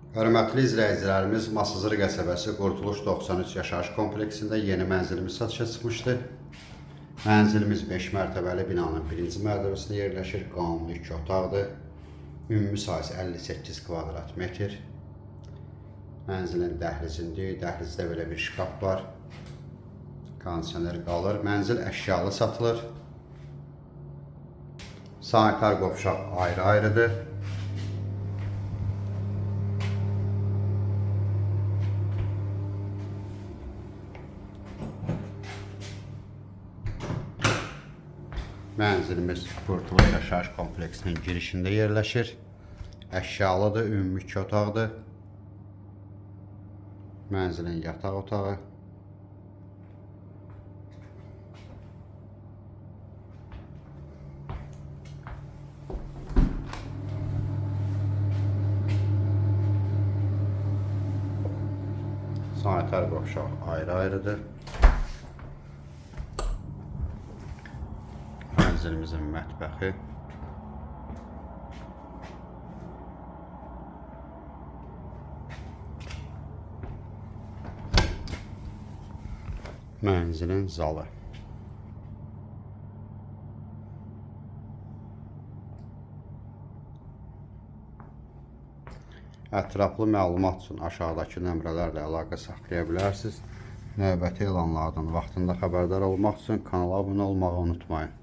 Hörmətli izləyicilərimiz, Masazır qəsəbəsi Qurtuluş 93 yaşayış kompleksində yeni mənzilimiz satışa çıxmışdı. Mənzilimiz 5 mərtəbəli binanın birinci mərtəbəsində yerləşir. Qanuni 2 otaqdır. Ümumi sahəsi 58 kvadrat metr. Mənzilin dəhlizində, dəhlizdə belə bir şkaf var. Kondisioner qalır. Mənzil əşyalı satılır. Sanitar qovşaq ayrı-ayrıdır. Mənzilimiz Qurtuluş yaşayış kompleksinin girişində yerləşir. Əşyalıdır, ümumi 2 otaqdır. Mənzilin yataq otağı. Sanitar qovşaq ayrı-ayrıdır. Mənzilimizin mətbəxi. Mənzilin zalı. Ətraflı məlumat üçün aşağıdakı nömrələrlə əlaqə saxlaya bilərsiniz. Növbəti elanlardan vaxtında xəbərdar olmaq üçün kanala abunə olmağı unutmayın.